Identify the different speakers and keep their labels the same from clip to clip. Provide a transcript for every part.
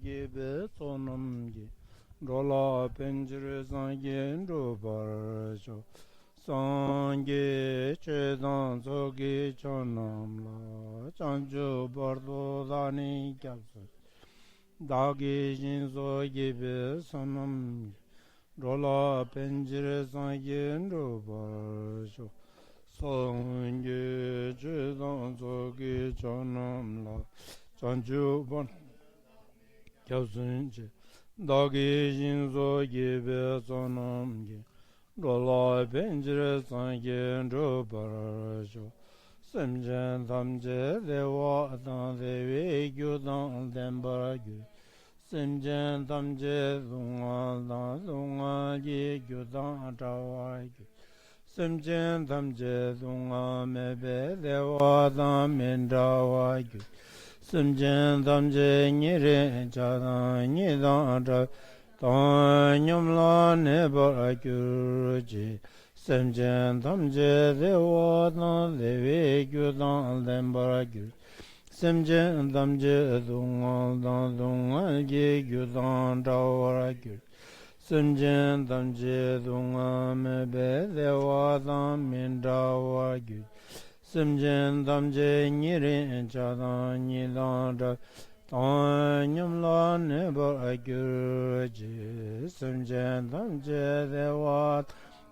Speaker 1: gibe sonamgi rola penjire sangen robarjo sange chedan zogi chonamla chanjo bardo dani kyapsa dagi jinzo gibe sonamgi rola penjire sangen robarjo sange chedan zogi chonamla chanjo bardo kyapsunje dagi jinzo gibe sonamgi rola penjire sangen robarjo semjen tamje dewa dan dewe gyudan dembaragyu semjen tamje lunga dan lunga ye gyudan tawagyu semjen tamje lunga mebe dewa dan mendawagyu semjen tamje nyire jadan nyidan Tanyamla nebaragyurji semjen tamje dewa dan dewe gyudan lembaragyu semjen tamje dungal dan dungal ye gyudan dawaragyu semjen tamje dungal mebe dewa dan mindawagyu semjen tamje nyire jadan nyidan Tanyamla nebaragyurji semjen tamje dewa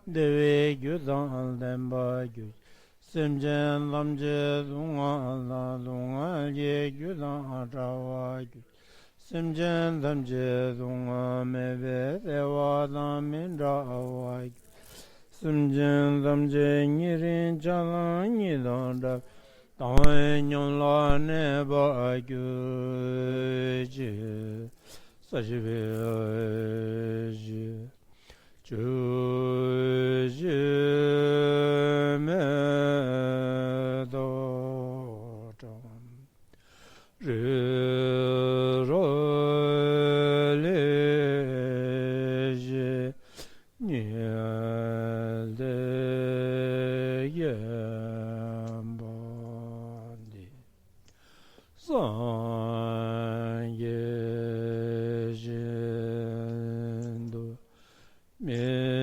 Speaker 1: dewe gyudan lembaragyu semjen tamje dungal ye gyudan tawagyu semjen tamje dungal mebe dewa dan mindawagyu semjen tamje nyirin jalan nyidan Tanyamla nebaragyurji sajibeji juji medotam riraleji nyelde yembandi sangyejindo medembuai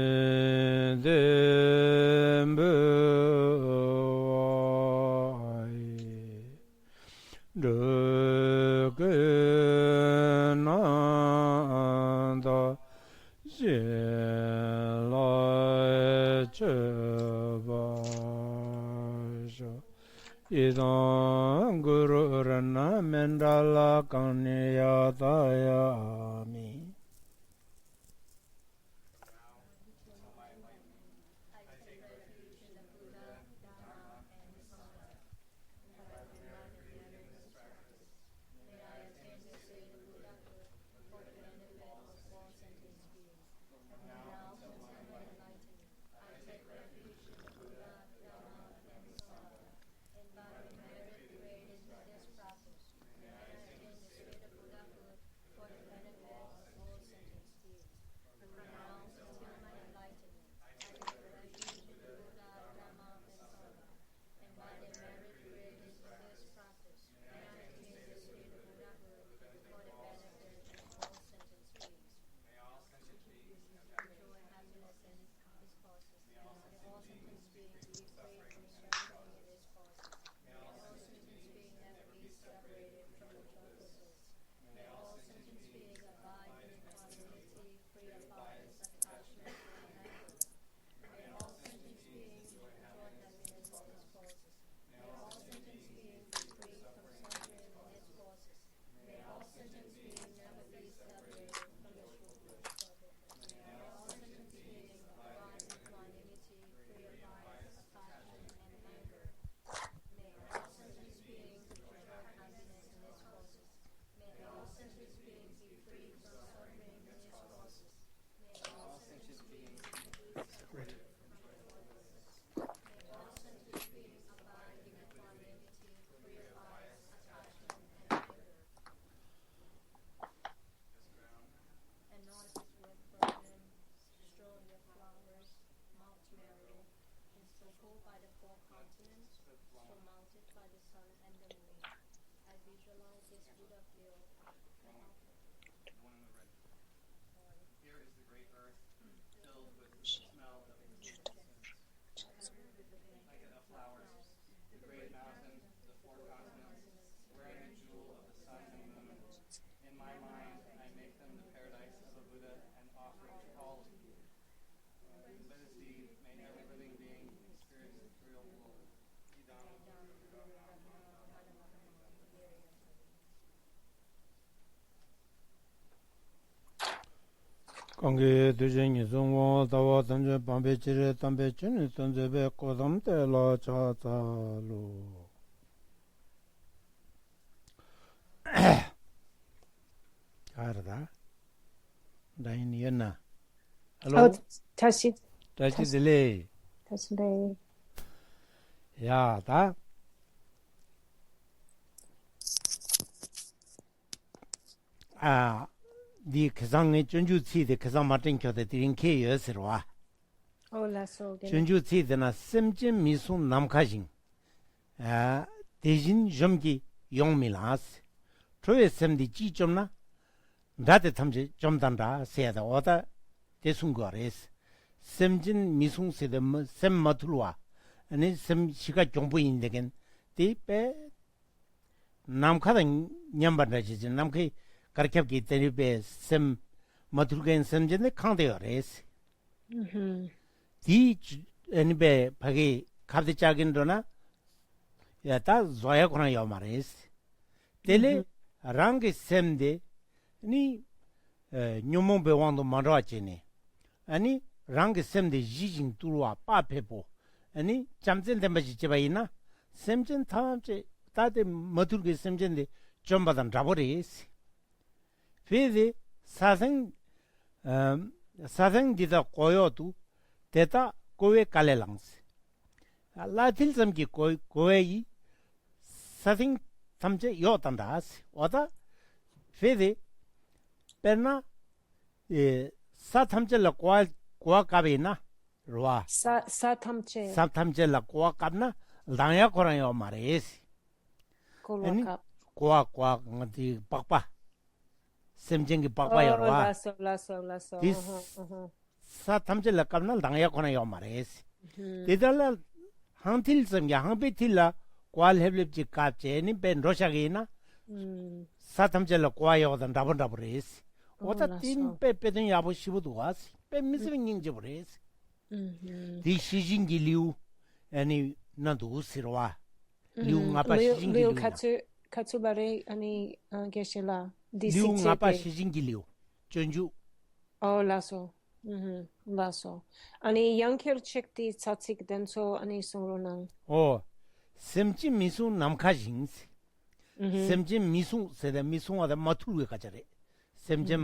Speaker 1: Dugunanda Jelachevaja Idam Guru Rana Mendala Kanyatayami 관계 되쟁이 송어 다와 던져 밤배지레 담배지는 던져배 고담때라 자자로 알다 다이니나
Speaker 2: 어,
Speaker 1: hello
Speaker 2: 다시,
Speaker 1: 다시
Speaker 2: 다시,
Speaker 1: 딜레이
Speaker 2: 다시, 네.
Speaker 1: 야다 니 계상의 전주치의 계상 맞은 교대 드린 케여스로와
Speaker 2: 올라서, 네.
Speaker 1: 전주치의나 샘진 미송 남카진 대신 점기 용밀하스 저의 샘디 지점나 나한테 탐지 좀 단다 세다 오다 대순거레스 샘진 미송 세대 샘 마툴와 아니 샘 시가 정부인데겐 디페 남카다 냠바다지 남케 가르켜기 때문에 샘 마툴겐 샘진데 칸데어레스 디 애니베 바기 갑디 짜긴도나 야다 조야코나 요마레스 텔레 랑게 샘데 니 뇽몽베 왕도 만라치네 아니 랑게 샘데 지징 뚜루와 빠페보 아니 잠젠데 마지 제바이나 샘진 탐제 다데 마툴게 샘진데 좀바단 잡어레스 페데 사생 사생 디다 고요도 데타 고에 칼레랑스 라틸 섬기 고에이 사생 탐제 요탄다스 와다 페데 페나 사탐제라 고아 까베나 로아
Speaker 2: 사탐체,
Speaker 1: 사탐제라 고아 깝나 당야 코라요 마레스 아니
Speaker 2: 콜라캅.
Speaker 1: 고아 ngati pakpa semjengi pakpa yorwa
Speaker 2: 라서.
Speaker 1: this 사탐제라 깝나 당야 코라요 마레스 데달라 한틸 섬야 한베틸라 고알 헤블립지 깝제니 벤 로샤기나 사탐제라 고아요던 다본다브레스 오다 틴페 페든 야보 시부도 와스 페 미스빙잉 제브레스 디 시징기 리우 아니 나도 시로와 리우 나파 시징기
Speaker 2: 리우
Speaker 1: 리우
Speaker 2: 카츠바레, 아니, 게실라,
Speaker 1: 리우 나파
Speaker 2: 디식체테.
Speaker 1: 시징기 리우 전주
Speaker 2: 라서. 라서. 아니, 양케르책디 차칙 덴소, 아니, 송로낭.
Speaker 1: 오 셈지 미수 남카징스 셈지 미수 세데 미수와다 마투르에 가자레 셈지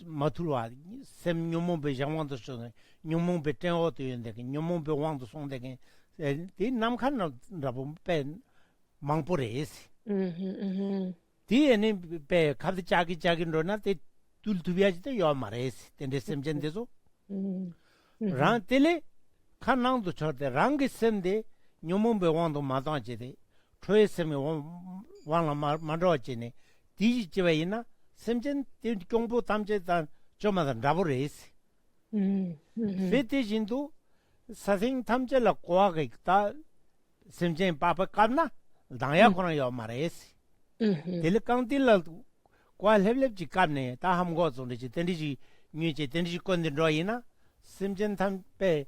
Speaker 1: 마투르와 셈 뇽몽베 장왕도 소네 뇽몽베 땡어도 있는데 뇽몽베 왕도 송데게 디 남칸나 라보 pen 망포레스 디에니 베 카드 짜기로나 데 둘두비아지도 요마레스 텐데 셈젠데소 란 텔레 칸낭도 저데 랑게 셈데 뇽몽베 왕도 마다제데 초에셈에 왕라 마로지네 디지 집에이나 셈젠 공부 담제단 좀마다 라보레스 페티진도 사생 탐제라 고아가 있다 셈젠 파파 깝나 당야 코나 요 마레스 텔레카운틸라 고알 헤블lep지 깝네 다 함고 존데지 텐디지 뉘제 텐디지 건데 로이나 셈젠 탐페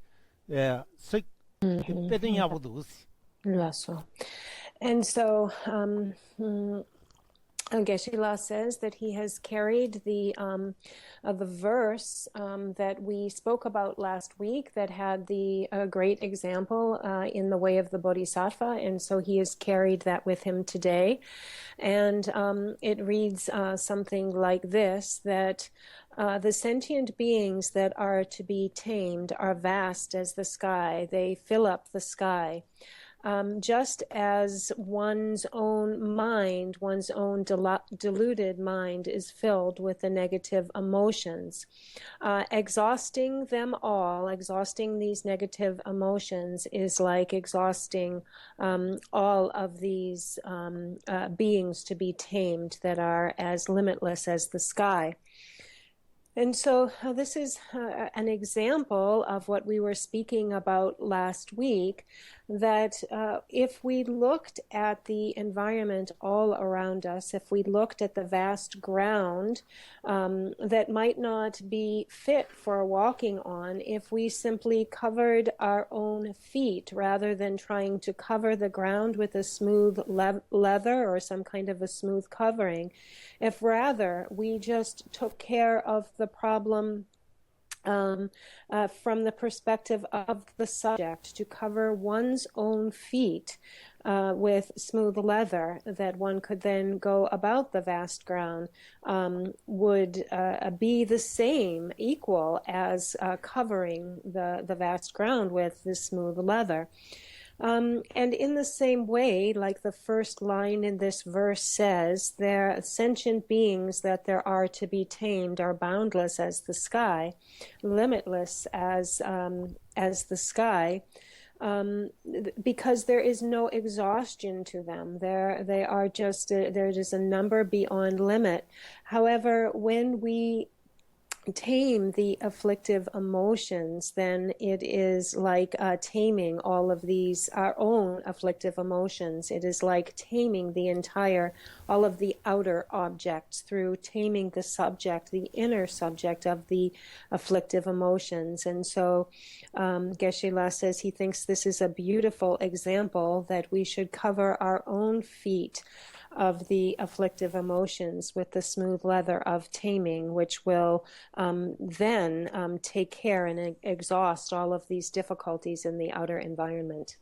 Speaker 1: 스 페든 야보도스
Speaker 2: Lasso. And so Geshe-la says that he has carried the verse that we spoke about last week that had the great example in the way of the Bodhisattva, and so he has carried that with him today. And it reads something like this, that the sentient beings that are to be tamed are vast as the sky. They fill up the sky. Just as one's own mind, one's own deluded mind is filled with the negative emotions. Exhausting them all, exhausting these negative emotions is like exhausting all of these beings to be tamed that are as limitless as the sky. And so this is an example of what we were speaking about last week, that if we looked at the environment all around us, if we looked at the vast ground that might not be fit for walking on, if we simply covered our own feet rather than trying to cover the ground with a smooth leather or some kind of a smooth covering, if rather we just took care of the problem from the perspective of the subject, to cover one's own feet with smooth leather, that one could then go about the vast ground, would be the same, equal as covering the vast ground with the smooth leather. And in the same way, like the first line in this verse says, there sentient beings that there are to be tamed are boundless as the sky, limitless as the sky, because there is no exhaustion to them. They are just there is a number beyond limit. However, when we tame the afflictive emotions, then it is like taming all of these, our own afflictive emotions. It is like taming all of the outer objects through taming the subject, the inner subject of the afflictive emotions. And so Geshe-la says he thinks this is a beautiful example that we should cover our own feet of the afflictive emotions with the smooth leather of taming, which will then take care and exhaust all of these difficulties in the outer environment.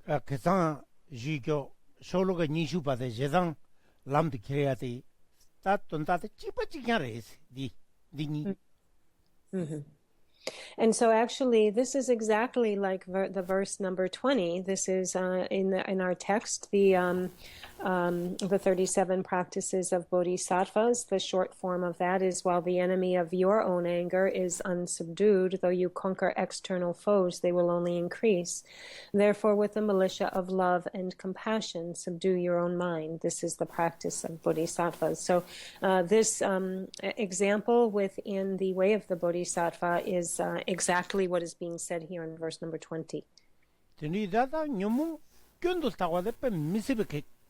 Speaker 1: 그상 지교 쇼로가 니슈바데 제상 람드 키레야데 따톤다데 찌빠찌냐레스 디니.
Speaker 2: And so actually this is exactly like the verse number 20. This is in our text, the 37 practices of bodhisattvas. The short form of that is, while the enemy of your own anger is unsubdued, though you conquer external foes, they will only increase. Therefore, with the militia of love and compassion, subdue your own mind. This is the practice of bodhisattvas. So this example within the way of the bodhisattva is exactly what is being said here in verse number 20.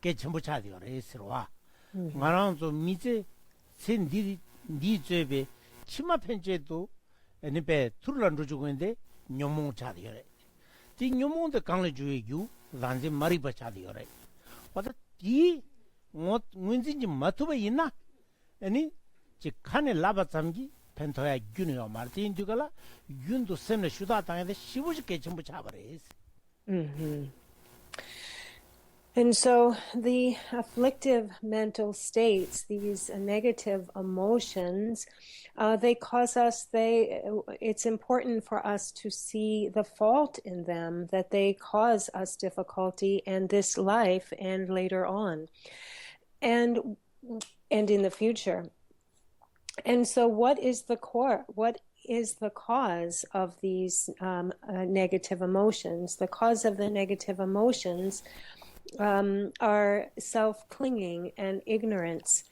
Speaker 1: 개첨부차디오레스로와 말하면서 미제 센디 니제베 치마 펜제도 에니베 투르란 주고인데 녀몽차디오레 디 녀몽데 강레주에유 단지 마리바차디오레 와다 디 문진지 마투베 있나 아니 지 칸에 라바참기 펜토야 균이요 마르틴 두가라 균도 셈네 슈다 당에데 시부지 개첨부차버레스.
Speaker 2: And so the afflictive mental states, these negative emotions, they cause us, it's important for us to see the fault in them, that they cause us difficulty in this life and later on, and in the future. And so what is the cause of these negative emotions? The cause of the negative emotions are self-clinging and ignorance.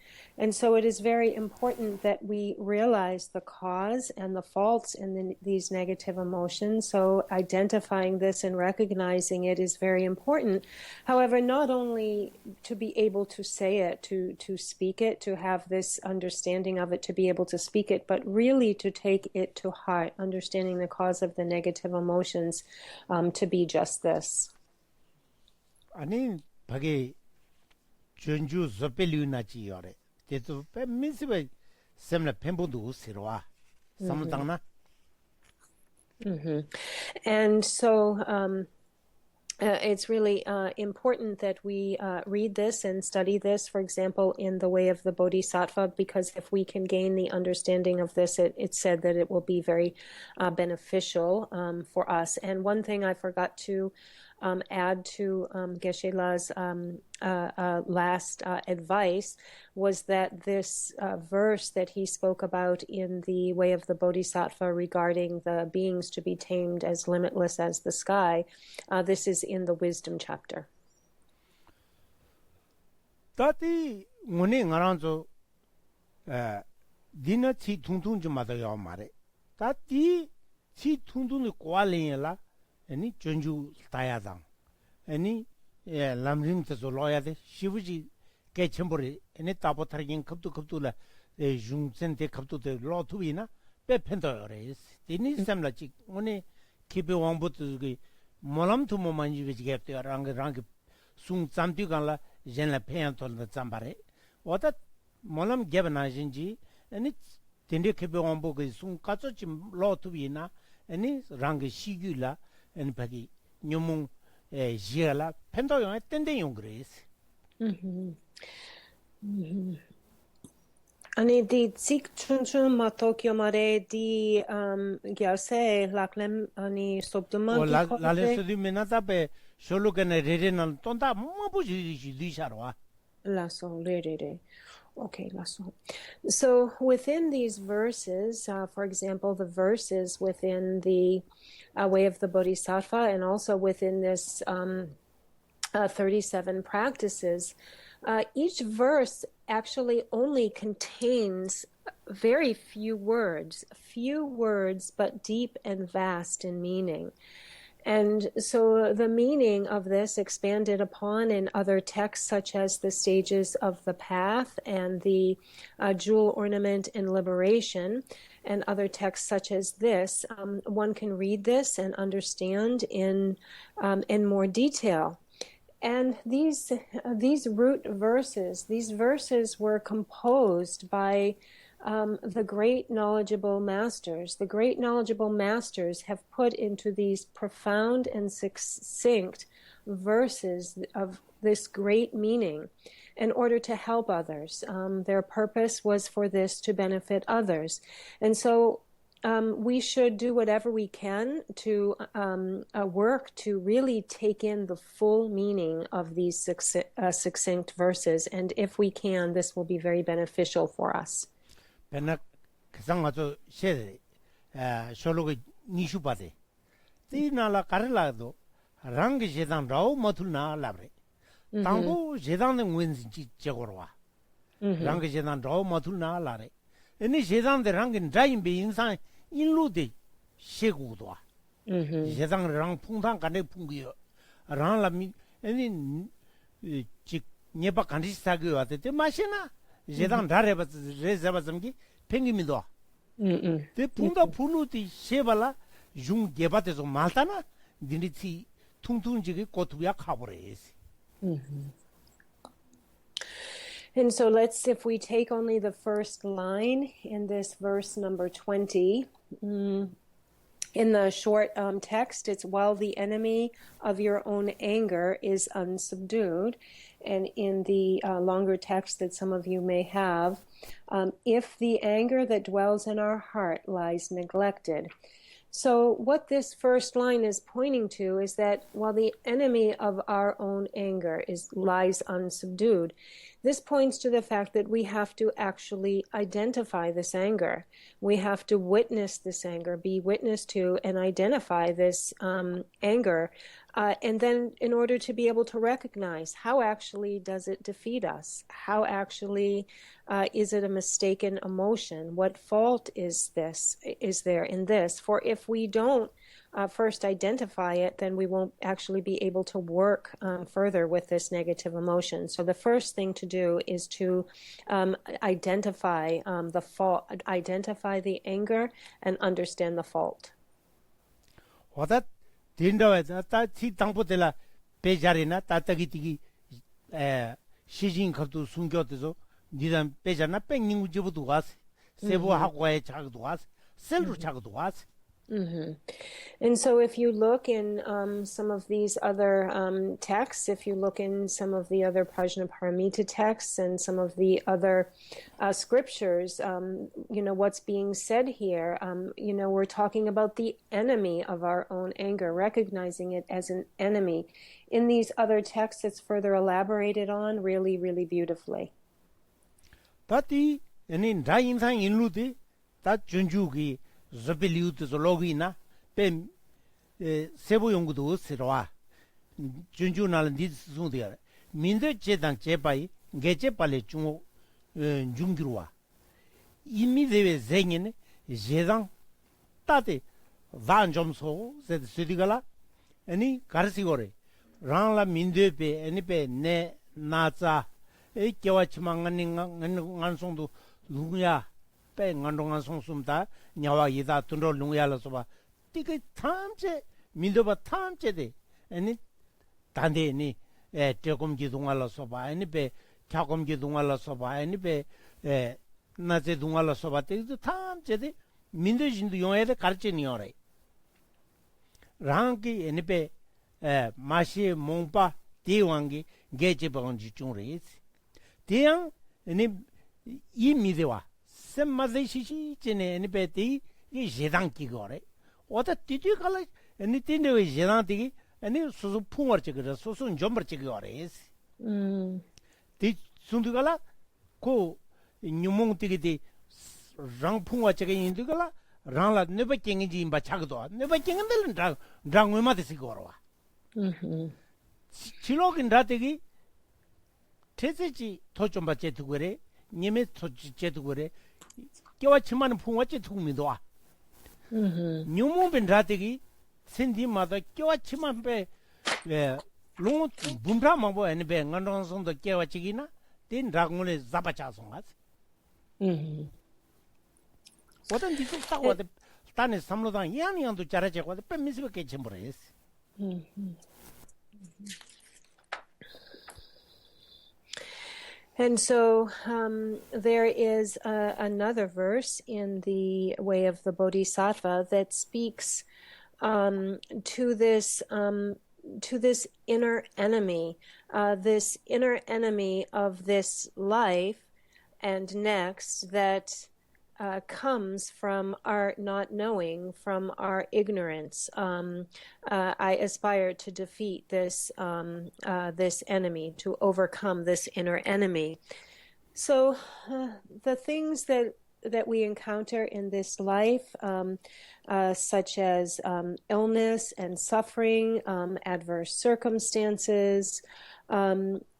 Speaker 2: And so it is very important that we realize the cause and the faults in these negative emotions. So identifying this and recognizing it is very important. However, not only to be able to say it, to speak it, to have this understanding of it, to be able to speak it, but really to take it to heart, understanding the cause of the negative emotions to be just this.
Speaker 1: 아니 밖에 전주 섭벨류나지요래 대도 뱀미스베 셈나 뱀본도 싫어와 삼당나.
Speaker 2: And so it's really important that we read this and study this, for example, in the way of the Bodhisattva, because if we can gain the understanding of this, it's said that it will be very beneficial for us. And one thing I forgot to add to Geshe-la's last advice was that this verse that he spoke about in the way of the Bodhisattva regarding the beings to be tamed as limitless as the sky, this is in the wisdom chapter.
Speaker 1: Tati ngone ngaranzo dina chi tungtung jumada yaw mare. Tati chi tungtung kwalenya 아니 전주 다야당 아니 예 람링트서 로야데 시부지 개첨벌이 아니 따보타긴 급도라 에 중센데 급도데 로투이나 빼펜더레스 디니 삼라지 오늘 기베 왕부터 그 몰람투모 만지베지게요 랑게 숭 잠디간라 젠라 페안톨다 잠바레 와다 몰람 게바나진지 아니 Tende kepe wambo ke sung katso chim lo tubina, eni rang shigula, eni pagi nyumung jiala, pendo yung tende yung grace.
Speaker 2: Ani di tsik chun ma Tokyo mare di gyase laklem ani sobduma
Speaker 1: O
Speaker 2: ki
Speaker 1: lale
Speaker 2: kote
Speaker 1: sudi menata pe sholu kene rere nan tonda mabu di sharwa.
Speaker 2: laso re. Okay, laso. So within these verses, for example, the verses within the way of the Bodhisattva and also within this 37 practices, each verse actually only contains very few words, but deep and vast in meaning. And so the meaning of this expanded upon in other texts such as the stages of the path and the jewel ornament in liberation and other texts such as this, one can read this and understand in more detail. And these root verses, these verses were composed by the great knowledgeable masters. The great knowledgeable masters have put into these profound and succinct verses of this great meaning in order to help others. Their purpose was for this to benefit others. And so we should do whatever we can to work to really take in the full meaning of these succinct verses. And if we can, this will be very beneficial for us.
Speaker 1: Pena kasanga shede sholo nishu pade. Ti nala karela do rang jedan rao matul na labre. Tango jedan de wins jegorwa. Rang jedan rao matul na lare. Eni jedan de rang drain be insan inlu de shegudwa. Jedan rang pungtang kane pungyo. Rang la mi eni chik nyeba kandis sagyo ate te mashina. 제당 다래바 레자바즘기 팽기미도 데 punta 푸누티 셰발라 중 게바테서 말타나 디니티 퉁퉁지게 고투야 카보레스.
Speaker 2: And so if we take only the first line in this verse number 20, in the short text, it's while the enemy of your own anger is unsubdued. And in the longer text that some of you may have, if the anger that dwells in our heart lies neglected. So what this first line is pointing to is that while the enemy of our own anger lies unsubdued, this points to the fact that we have to actually identify this anger. We have to witness this anger, be witness to and identify this anger. And then in order to be able to recognize how actually does it defeat us? How actually is it a mistaken emotion? What fault is there in this? For if we don't first identify it, then we won't actually be able to work further with this negative emotion. So the first thing to do is to identify the fault, identify the anger, and understand the fault.
Speaker 1: 딘다와자 따티 당포텔라 베자리나 따따기티기 시진 갑도 숨겨도서 니단 베자나 뺑닝 집어도 와서 세부하고 해 작도 와서 셀로 작도 와서.
Speaker 2: And so if you look in some of these other texts, if you look in some of the other Prajnaparamita texts and some of the other scriptures, what's being said here, we're talking about the enemy of our own anger, recognizing it as an enemy. In these other texts, it's further elaborated on really, really beautifully.
Speaker 1: Tati, in Dainsan Inluti, that Junjugi. Zopeliut zologina pem sebo yongdo sirwa junjunal ndi sundia minde chedan chepai geche pale chung jungirwa imi deve zengene jedan tate van jomso zed sudigala ani karsigore ranla minde pe ani pe ne naza e kyawachmangani ngansongdo luya 배 ngandongan songsumta nyawa yida tunro lungyala soba tikai thamche mindoba thamche de ani tande ni tekom gi dungala soba ani be kyakom gi dungala soba ani be 나제 동알라 소바테 탐제데 민도진도 용해데 가르치니요래 랑기 에니베 마시 몽파 대왕기 게제방지 중레스 대양 에니 이 미데와 셈마데시시 제네 에니베티 이 제당기거래 오다 디디갈라 에니 티네웨 제당티기 에니 소소 풍어치거라 소소 좀버치거래스 디 순두갈라 고 뉴몽티기디 랑풍어치게 인두갈라 랑라 네바킹인지 임바 차거도 네바킹인들 랑외마데시거와 지로긴 다되기 태세지 도좀 받제 두고래 님의 도제 두고래 깨와 치마는 풍어제 두고미도와 뉴몽빈 다되기 신디마다 깨와 치만 빼 롱 분라 마보 에베 nganong성도 깨와 치기나 된 랑문에 잡아차송아 어떤 디속 타고 단에 삼로당 이안이안도 잘하자고 빼미스밖에 쳔버렸어
Speaker 2: And so there is another verse in the Way of the Bodhisattva that speaks to this inner enemy of this life and next that comes from our not knowing, from our ignorance. I aspire to defeat this enemy, to overcome this inner enemy. So the things that we encounter in this life, such as illness and suffering, adverse circumstances,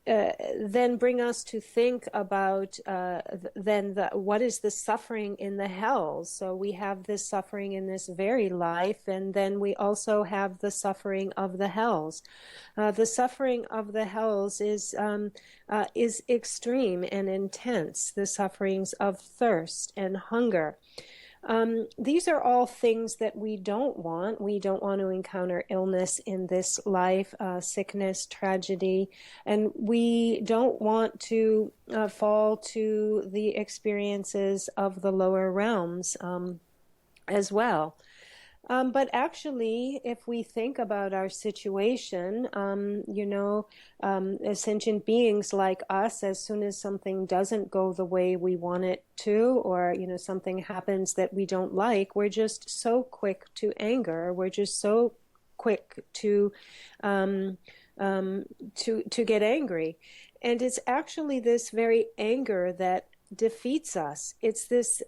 Speaker 2: then bring us to think about what is the suffering in the hells. So we have this suffering in this very life, and then we also have the suffering of the hells. The suffering of the hells is extreme and intense. The sufferings of thirst and hunger. These are all things that we don't want. We don't want to encounter illness in this life, sickness, tragedy, and we don't want to fall to the experiences of the lower realms as well. But actually, if we think about our situation, sentient beings like us, as soon as something doesn't go the way we want it to, or, something happens that we don't like, we're just so quick to anger. We're just so quick to get angry. And it's actually this very anger that defeats us. It's this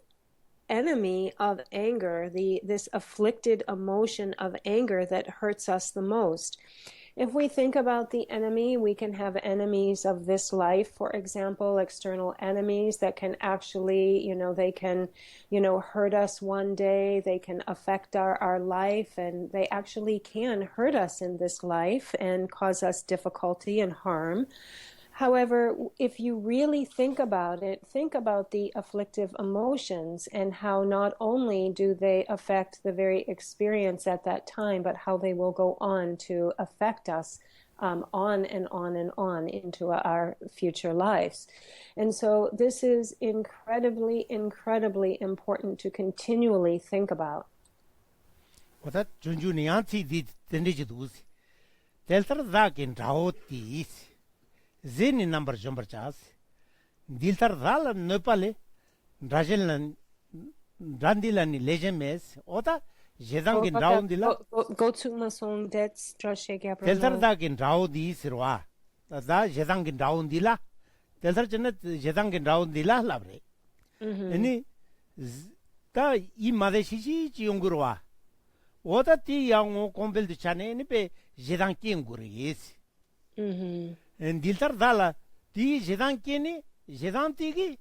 Speaker 2: enemy of anger, this afflicted emotion of anger that hurts us the most. If we think about the enemy, we can have enemies of this life, for example, external enemies that can actually, they can, hurt us one day, they can affect our life, and they actually can hurt us in this life and cause us difficulty and harm. However, if you really think about it, think about the afflictive emotions and how not only do they affect the very experience at that time, but how they will go on to affect us on and on and on into our future lives. And so this is incredibly, incredibly important to continually think about.
Speaker 1: What Junjuni Anti did the Nijidusi. Delta Zakin Raotis. Zeni number jumper chas. Diltar Ral Nepale, Rajelan Randilan Legemes, Ota, Jedangin Raundilla.
Speaker 2: Go to Mason, that's Joshua Gabriel.
Speaker 1: Deltardakin Raudi Sirwa. Da Jedangin Raundilla. Deltar Janet Jedangin Raundilla Labre. Any da I Madeshi Yungurwa. Ota ti young compel the Chane, Pe Jedankin Guris. And Diltar Dala, Ti Jedankini, Jedantigi,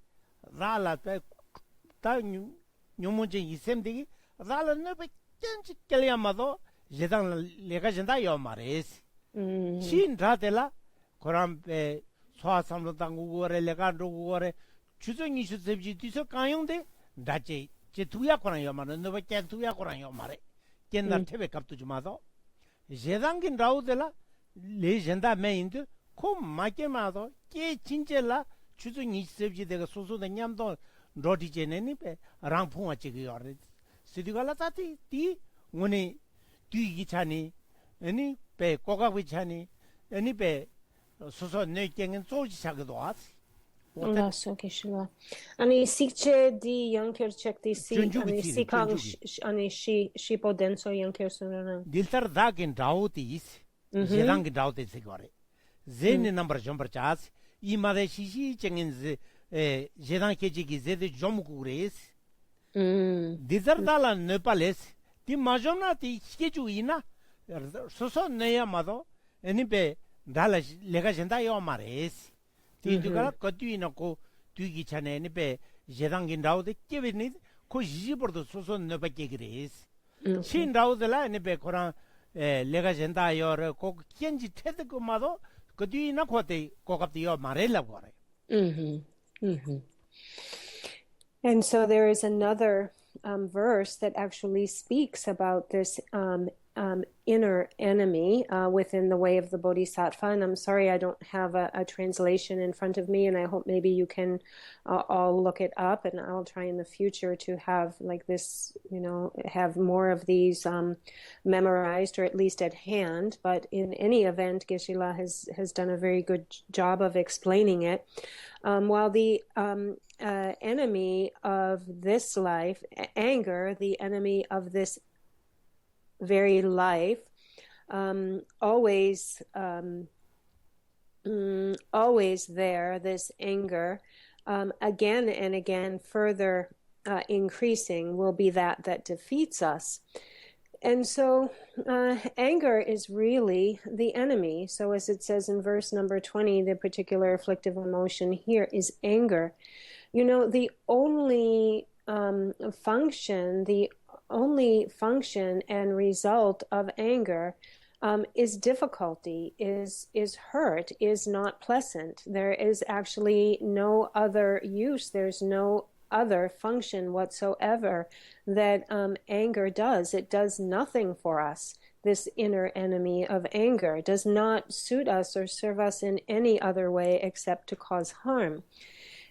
Speaker 1: Rala, Numuji Isemdigi, Rala never can't Kaliamado, Jedan Legajanda Yomares. Shin Ratela, Corampe, Swa Samlotangu, Legando, choosing issues of Jitiso Kayonde, Dache, Chetuya Korayaman, never can Tuya Korayomare, can not take up to Jumado. Jedangin Raudela, Legenda Main. Come, my mother, K. Chinchella, choosing each subject, the Soso the Yamdo, roti cheneni pe rang phunga chigi yore sidigala tati ti ngone tui gi chani ani pe koga gi chani ani pe soso ne kengen soji chagdo as
Speaker 2: Lasso Kishila. Ani sikche di Yankir check di si ani sikang ani shipo denso Yankir sunana.
Speaker 1: diltar dagin dauti is jedang dauti sigore zen number jumper chas I made shishi chengen jedang keji gi zede jomkures diltar dala nepales ti majona ti skeju ina soso neya mado ani pe dala lega jenda yo mares Tindukala Katuina ko Tugi Chane pe Jedangin Rao de Kevin ko Jibordo Soso Nebakegres. Shin Rao de la Nebe Koran Lega Jenda yor ko Kenji Tedeko Mado Katuina Kote Kokapti yo Marella Gore.
Speaker 2: And so there is another verse that actually speaks about this inner enemy within the way of the Bodhisattva. And I'm sorry I don't have a translation in front of me, and I hope maybe you can all look it up, and I'll try in the future to have like this, have more of these memorized or at least at hand. But in any event, Geshe-la has done a very good job of explaining it. While the enemy of this life, anger, the enemy of this very life, always there, this anger, again and again further increasing, will be that defeats us. And so anger is really the enemy. So as it says in verse number 20, the particular afflictive emotion here is anger. The only function and result of anger is difficulty, is hurt, is not pleasant. There is actually no other use. There's no other function whatsoever that anger does. It does nothing for us. This inner enemy of anger. It does not suit us or serve us in any other way except to cause harm.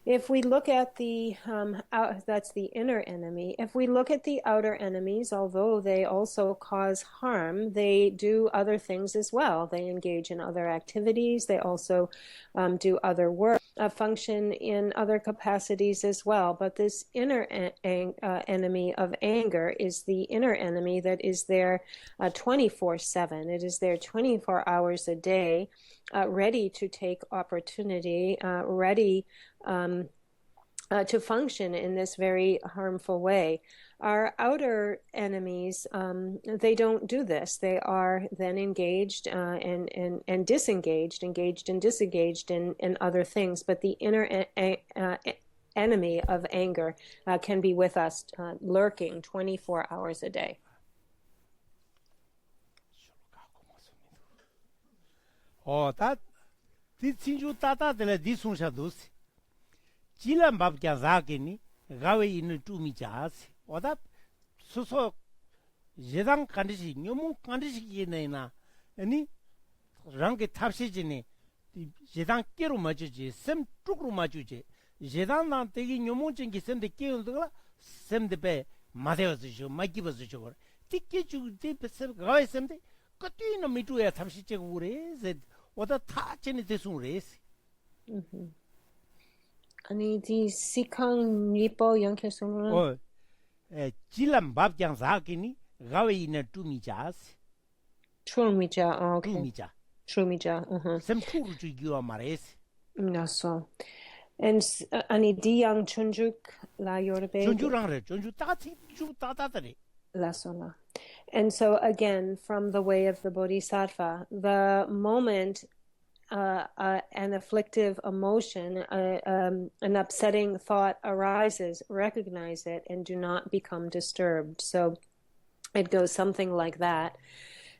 Speaker 2: If we look at that's the inner enemy. If we look at the outer enemies, although they also cause harm, they do other things as well. They engage in other activities. They also do other work, function in other capacities as well. But this inner enemy of anger is the inner enemy that is there 24/7. It is there 24 hours a day, ready to take opportunity, ready to function in this very harmful way. Our outer enemies, they don't do this. They are then engaged and disengaged, engaged and disengaged in other things. But the inner enemy of anger can be with us, lurking 24 hours a day.
Speaker 1: That Tinju Tata de la Disunshadus. Chilam Babka Zakini, Gawe in 2 meters, or that so Jedang Kandishi, Numu Kandishi Nena, any rank tapsijini, Jedang Kirumajuji, Sem Tukrumajuji, Jedan taking Numunchi, send the kill, send the bay, Mateos, Mikey was the sugar. Ticket you deep, Gawe Semde, Katina me to a tapsich race, what a touch in this race.
Speaker 2: Ani di sikang nipo Yankir sunana.
Speaker 1: Chilam Babjang Zakini, Gawe in a 2 meters.
Speaker 2: Trumija, okay.
Speaker 1: 2 meters.
Speaker 2: Trumija,
Speaker 1: Some poor to you mares.
Speaker 2: So. And ani di yang chunjuk la yorbe.
Speaker 1: Chunju Tati, Chu Tatari.
Speaker 2: La sola. And so again, from the way of the Bodhisattva, the moment an afflictive emotion, an upsetting thought arises, recognize it and do not become disturbed. So it goes something like that.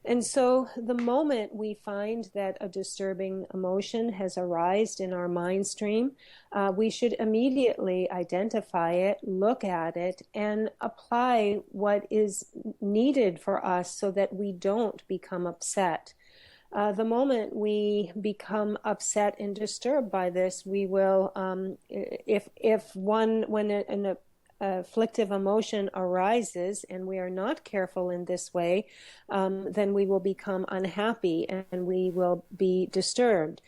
Speaker 2: And so the moment we find that a disturbing emotion has arisen in our mind stream, we should immediately identify it, look at it, and apply what is needed for us so that we don't become upset. The moment we become upset and disturbed by this, we will, when an afflictive emotion arises and we are not careful in this way, then we will become unhappy and we will be disturbed.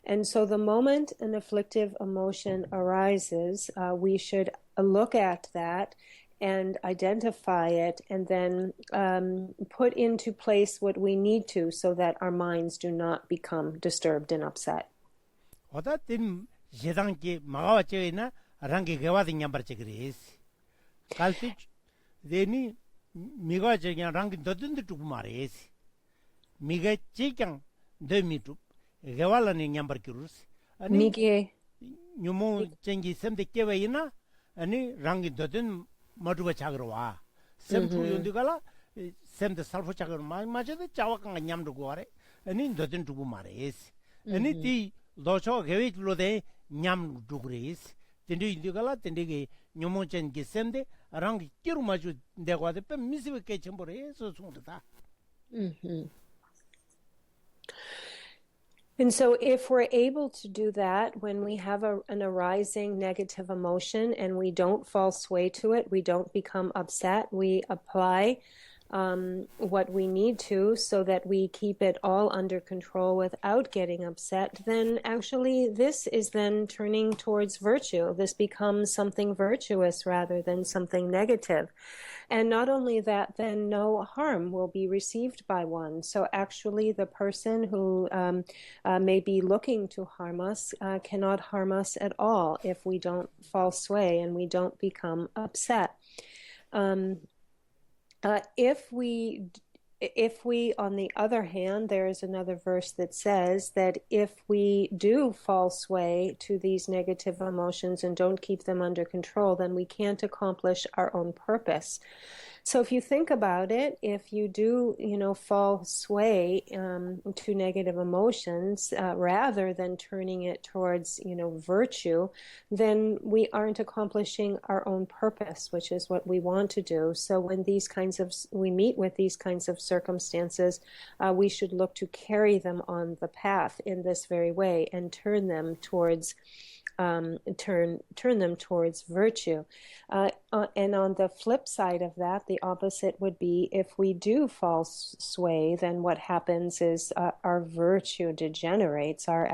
Speaker 2: And so the moment an afflictive emotion arises, we should look at that and identify it and then put into place what we need to so that our minds do not become disturbed and upset.
Speaker 1: Oda tin jedang ki magawa chena rangi gewa din yambar chegres. Kalti deni miga chegya rangi dodin de tuk mares. Miga chekyang de mitu gewala ni yambar kirus.
Speaker 2: Mige
Speaker 1: nyumo chengi semde kewaina ani rangi dodin maduwa chagro semtu yondigala semde salfo chagro majede chawakanga nyamdu gore ani dodin tubu mares ani ti docho gewit lode nyam dugres tindi yondigala tindi nyomochen ge semde rangi kiru maju degwade pe misiwe ke chembore so sungta.
Speaker 2: And so if we're able to do that when we have an arising negative emotion and we don't fall sway to it, we don't become upset, we apply what we need to so that we keep it all under control without getting upset, then actually this is then turning towards virtue. This becomes something virtuous rather than something negative. And not only that, then no harm will be received by one. So actually the person who may be looking to harm us cannot harm us at all if we don't fall sway and we don't become upset. If we, on the other hand, there is another verse that says that if we do fall sway to these negative emotions and don't keep them under control, then we can't accomplish our own purpose. So if you think about it, if you do, fall sway to negative emotions rather than turning it towards, virtue, then we aren't accomplishing our own purpose, which is what we want to do. So when we meet with these kinds of circumstances, we should look to carry them on the path in this very way and turn them towards virtue. And on the flip side of that, the opposite would be if we do fall sway, then what happens is our virtue degenerates, our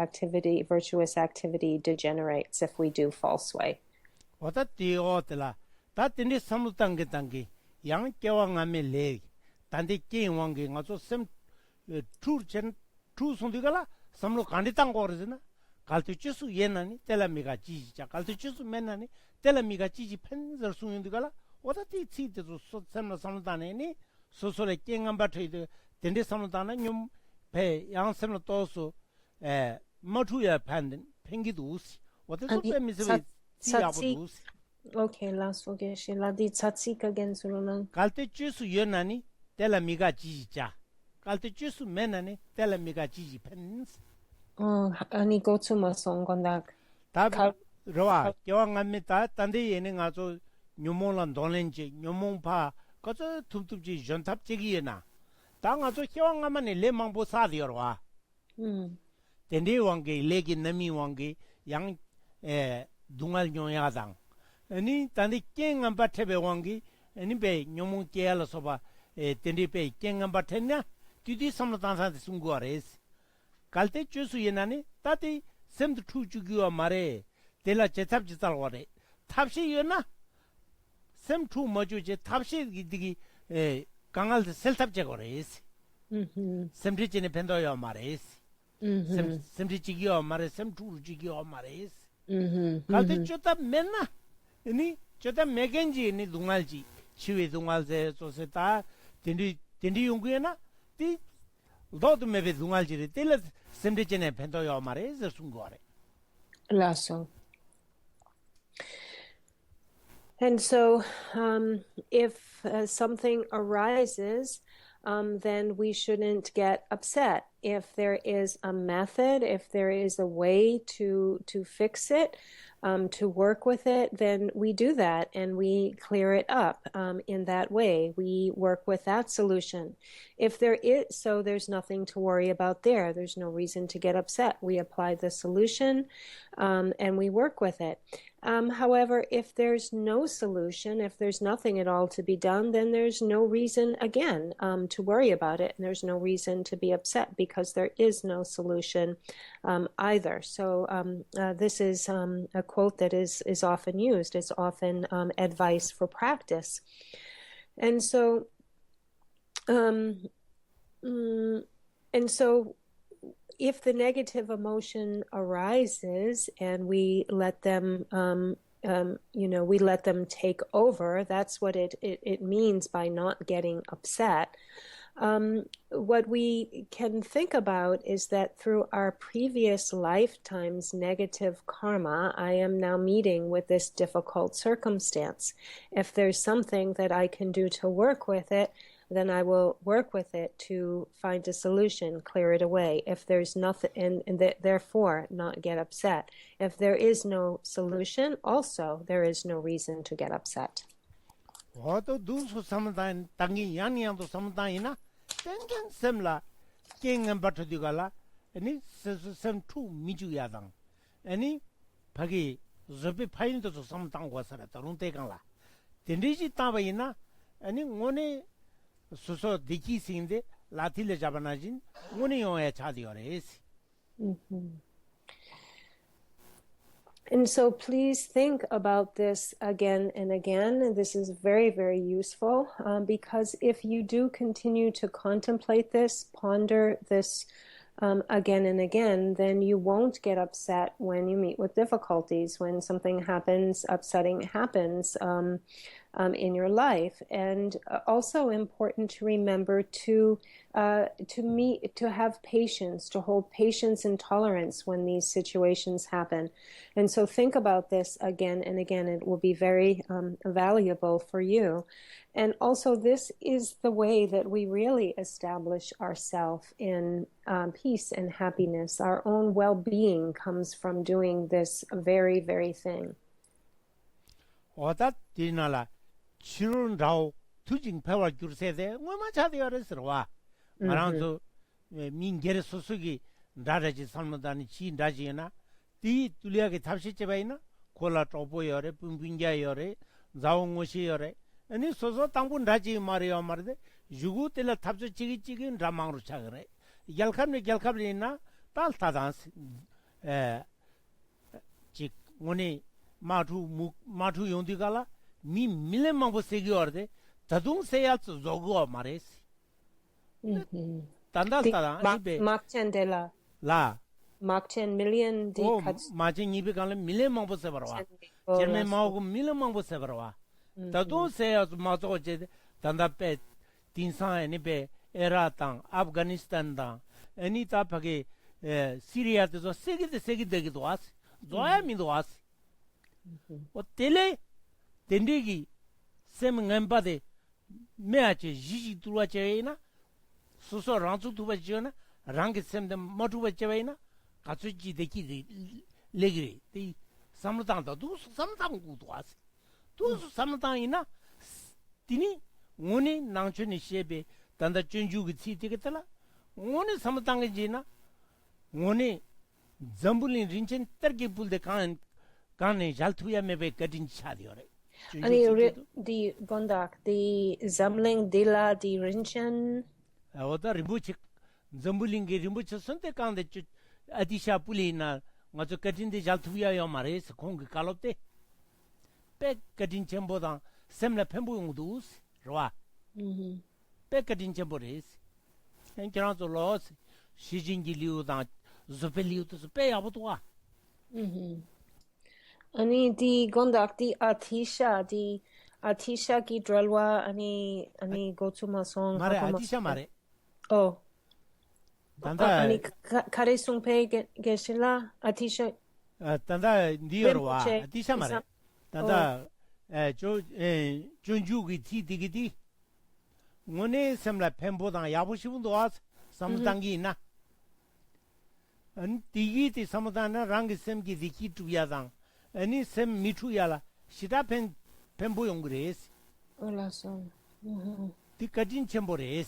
Speaker 2: virtuous activity degenerates if we do fall sway.
Speaker 1: 갈때 주수 예나니 텔라미가 지지자 갈때 주수 맨나니 텔라미가 지지 펜저 수윤디가라 오다티 치데도 소셈나 삼다네니 소소레 깽암바트이데 덴데 삼다나 뇽배 양sem로 또서 머투야 판든 팽기도스 오다서 뱀미스베 지야보도스
Speaker 2: 오케이 라스오게 실라디 차치카 겐수로는
Speaker 1: 갈때 주수 예나니 텔라미가 지지자 갈때 주수 맨나니 텔라미가 지지 펜스
Speaker 2: 아니 고추마송 건닥
Speaker 1: 다 로아 교황합니다. 단대 예능 아주 뇽몽란 돈렌지 뇽몽파 거저 툭툭지 전탑지기에나 당 아주 교황하면에 레망보 사디어와 덴데 왕게 레기 남이 왕게 양 둥알 뇽야당 아니 단대 깽한 바테베 왕게 아니 베 뇽몽 깨알서 봐 덴데 베 깽한 바테냐 뒤뒤 삼로단사데 숨고아레스 갈때 주수 예나니 따디 샘도 투주기와 말에 델라 제탑지달 거래 탑시 예나 샘투 머주제 탑시 기디기 강알 셀탑제 거래스 샘리진에 벤도야 말레스 샘리지기와 말에 샘투지기와 말레스 갈때 주다 맨나 아니 주다 메겐지 니 둥알지 치외 둥알제 소세타 딘디 용구에나 디 너도 메베 둥알지리 텔라 샘리진에 벤도야 말레스 순고래
Speaker 2: 라소. And so if something arises, then we shouldn't get upset. If there is a method, if there is a way to fix it, to work with it, then we do that and we clear it up in that way. We work with that solution. If there is, so there's nothing to worry about there. There's no reason to get upset. We apply the solution and we work with it. However, if there's no solution, if there's nothing at all to be done, then there's no reason, again, to worry about it. And there's no reason to be upset because there is no solution either. So this is a quote that is often used. It's often advice for practice. And so, if the negative emotion arises and we let them, we let them take over, that's what it means by not getting upset. What we can think about is that through our previous lifetime's negative karma, I am now meeting with this difficult circumstance. If there's something that I can do to work with it, then I will work with it to find a solution, clear it away. If there's nothing, and therefore not get upset. If there is no solution, also there is no reason to get upset.
Speaker 1: 소소 디키신데 라틸레 자바나진 원이용에 차디어레스.
Speaker 2: And so please think about this again and again. This is very, very useful because if you do continue to contemplate this, ponder this again and again, then you won't get upset when you meet with difficulties, when something happens, upsetting happens in your life. And also important to remember to have patience, to hold patience and tolerance when these situations happen. And so think about this again and again. It will be very valuable for you. And also this is the way that we really establish ourselves in peace and happiness. Our own well-being comes from doing this very, very thing.
Speaker 1: 치룬라오 투징 페와 규르세데 뭐마 차디어레스와 말한서 민게르 소수기 나라지 살모다니 치 나지나 디 뚫리하게 탑시체바이나 콜라 토보여레 뿜빙자여레 자옹오시여레 아니 소소 땅분 나지 마리오 마르데 주구텔라 탑저 치기치기 라망로 차그레 gelkab리나 딸타단스 지 오니 마투 용디가라 mi mile mambo segi orde tadung seyat zogo mares tandal tada ibe
Speaker 2: makchen de la makchen million di
Speaker 1: cuts majin ibe kan mile mambo se barwa jerme mago mile mambo se barwa tadung seyat mazo je tanda pe tinsa ene be era tang afghanistan da eni ta phage syria de zo segi de doas zoya mi doas o tele Tendegi sem ngambade meache jiji tuwa cheina soso ranzu tuwa chena rang sem de motuwa cheina katsuji deki legre ti samtang da du samtang gu tuas tu samtang ina tini ngone nangchuni shebe tanda chunju gi ti tiketala ngone samtang jina ngone zambulin rinchen terge pul de kan jalthuya mebe kadin chadiore
Speaker 2: Ani di gondak di zamling dila di rinchen
Speaker 1: oda rimbuchik zambulingi rimbuch sonte kande adisha pulina ngazo kadin de jalthuya yo mares khong kalopte pe kadin chemboda semla pembu ngudus roa pe kadin chembores enkiranzo los shijingi liu da zopeliu to pe abotwa
Speaker 2: Ani di gondak di atisha ki drelwa ani gotsuma song
Speaker 1: mare atisha mare
Speaker 2: oh
Speaker 1: tanda
Speaker 2: ani kare sungpe geshila atisha
Speaker 1: tanda ndiorwa atisha mare tanda junju gi ti digidi ngone samla pembo da yabushibun doas samdangi na an digi ti samdana rang semgi diki tuya dang Any sem mituyala, shita pemboyong grace,
Speaker 2: Oh, la so.
Speaker 1: the Katin Chembores.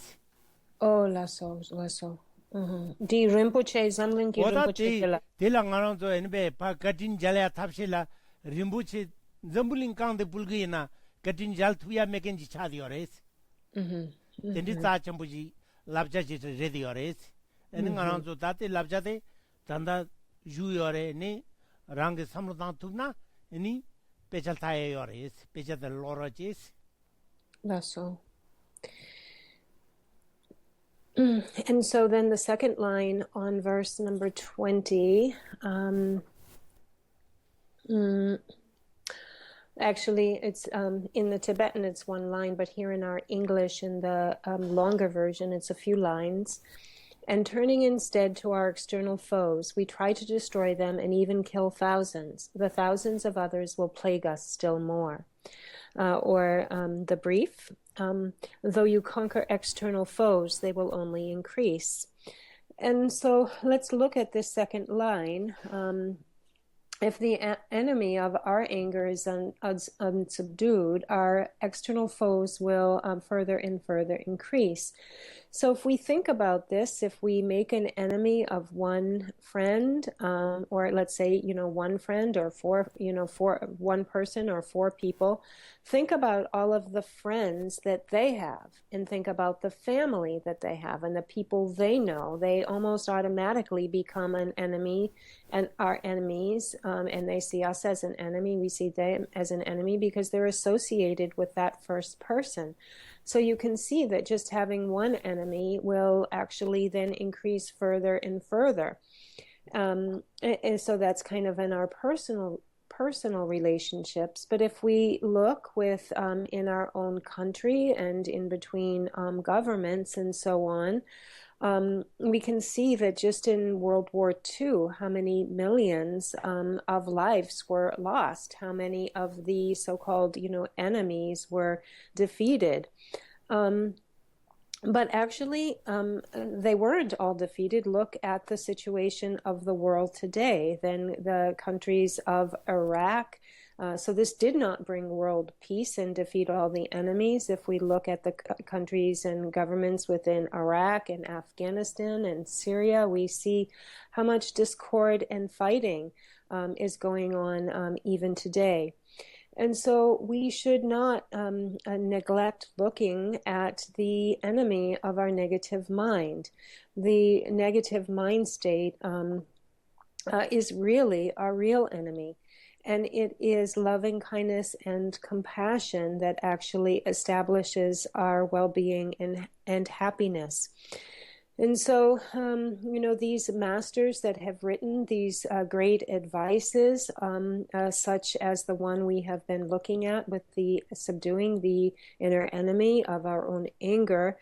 Speaker 2: Oh, la so. Di Rinpoche, Zamlin ki
Speaker 1: Oda
Speaker 2: Rinpoche tila.
Speaker 1: Telangaranzo and Be, Pa Katin Jala Tapsila, Rimbuchi, Zambuling Kang the Bulgina, Katin Jaltuya making chadiores. Then it's a chambuji, Labja rediores, and Aranzo Tate Labjade, Tanda Juyore, ne, Rang Samrutan Tuna, any Pechal Tayores, Pecha the Loroches.
Speaker 2: La so. And so then the second line on verse number 20, actually it's in the Tibetan it's one line, but here in our English, in the longer version, it's a few lines. And turning instead to our external foes, we try to destroy them and even kill thousands. The thousands of others will plague us still more. Or the brief, though you conquer external foes, they will only increase. And so let's look at this second line. If the enemy of our anger is unsubdued, our external foes will further and further increase. So if we think about this, if we make an enemy of one friend, or let's say, one friend or four, one person or four people, think about all of the friends that they have and think about the family that they have and the people they know. They almost automatically become an enemy and our enemies, and they see us as an enemy. We see them as an enemy because they're associated with that first person. So you can see that just having one enemy will actually then increase further and further. And so that's kind of in our personal relationships. But if we look with in our own country and in between governments and so on, we can see that just in World War II, how many millions of lives were lost, how many of the so-called, enemies were defeated. But actually, they weren't all defeated. Look at the situation of the world today. Then the countries of Iraq. So this did not bring world peace and defeat all the enemies. If we look at the countries and governments within Iraq and Afghanistan and Syria, we see how much discord and fighting is going on even today. And so we should not neglect looking at the enemy of our negative mind. The negative mind state is really our real enemy. And it is loving kindness and compassion that actually establishes our well-being and happiness. And so, these masters that have written these great advices, such as the one we have been looking at with the subduing the inner enemy of our own anger,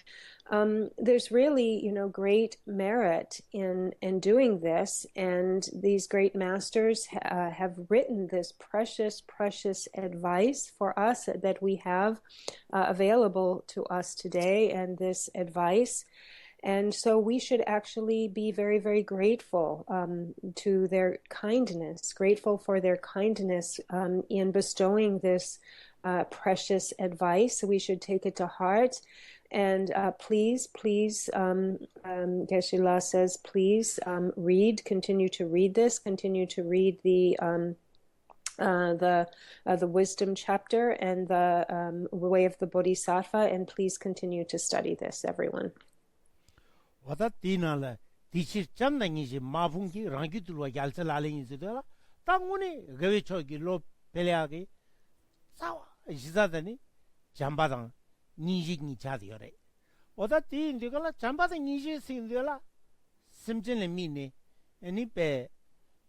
Speaker 2: there's really, great merit in doing this. And these great masters have written this precious, precious advice for us that we have available to us today. And this advice, and so we should actually be very, very grateful to their kindness, grateful for their kindness in bestowing this precious advice. So we should take it to heart. And please, Geshe-la says, please continue to read this, continue to read the wisdom chapter and the way of the Bodhisattva, and please continue to study this, everyone.
Speaker 1: Wada dinala dichir chandangi ji mafungki rangi tulwa yalsalali insidala tanguni gawechogi lo peleagi sawa jizadani jambadang nijigni chadiyore wada di indikala jambadang niji sindiola simchenle mini eni pe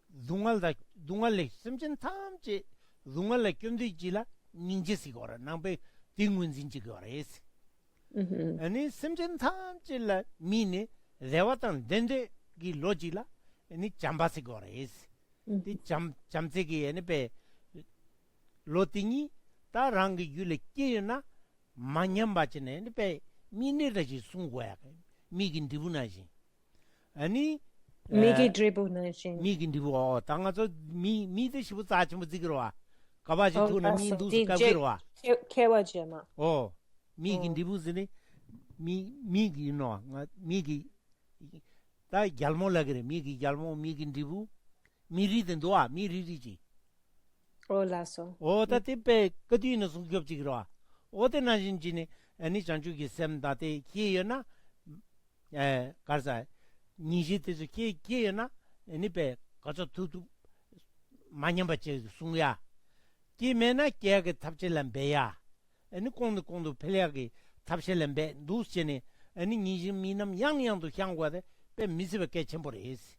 Speaker 1: dungalle simchen tamche dungalle kyundi jila ninji sigora nangbe dingun zinji gora esi 아니 심진 탐질라 미니 레와탄 덴데기 로지라 아니 잠바시 거레스 디 잠세기 에네 베 로팅이 따랑기 율레 끼나 마냠바치네 베 미니르지 숭고야 미긴 디부나지 아니
Speaker 2: 미기 드리블 나신.
Speaker 1: 미긴 디부 당아서 미데 시부 자치무 지그러와 가바지
Speaker 2: 어,
Speaker 1: 투나
Speaker 2: 알았어.
Speaker 1: 미두스 까그러와
Speaker 2: 케와제마.
Speaker 1: 미긴 디부즈니 미기 노 미기 다 갈모라그레 미기 갈모 미긴 디부 미리든 도와 미리리지
Speaker 2: 올라서.
Speaker 1: 다티페 그디는 숨겹지그러와 오데나진지니 아니 장주기 셈다테 키여나 가자 니지테즈 키여나 아니페 가서 투투 마냠바체 숭야 기메나 깨게 탑질란 베야 아니 공도 펠야게 탑실란 베 누스제니 아니 니지 미남 양양도 향과데 베 미스베게 쳔보레스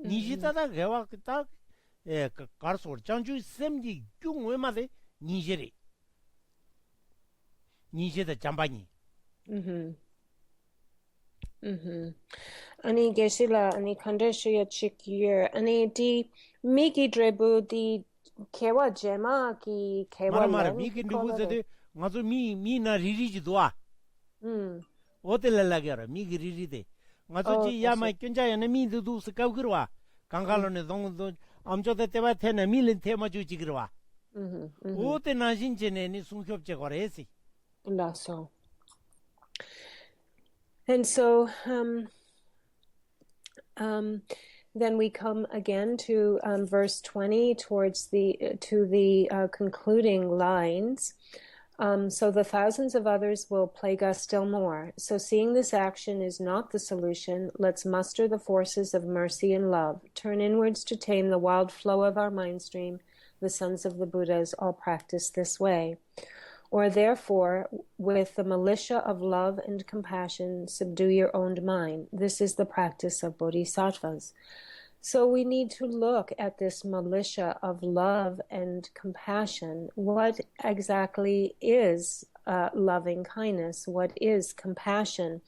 Speaker 1: 니지타다 개와 딱 가르소 장주 셈지 뀨외마데 니제리 니제다 잠바니
Speaker 2: 아니 게실라 아니 컨데시야 치키어 아니 디 미기 드리블 디 케와제마 기 케와
Speaker 1: 마라 미긴 누구세데 가서 미나 리리지 도와 어텔라라게라 미기 리리데 가서 지 야마 끈자야네 미두두 스카우그와 강갈로네 동도 암조데 때바 테네 밀린 테마 주지그와 오테 나신제네니 숨겹제 거래시
Speaker 2: 라서. And so then we come again to verse 20 towards the concluding lines. So the thousands of others will plague us still more. So seeing this action is not the solution, let's muster the forces of mercy and love, turn inwards to tame the wild flow of our mind stream. The sons of the Buddhas all practice this way. Or therefore, with the militia of love and compassion, subdue your own mind. This is the practice of bodhisattvas. So we need to look at this militia of love and compassion. What exactly is loving kindness? What is compassion?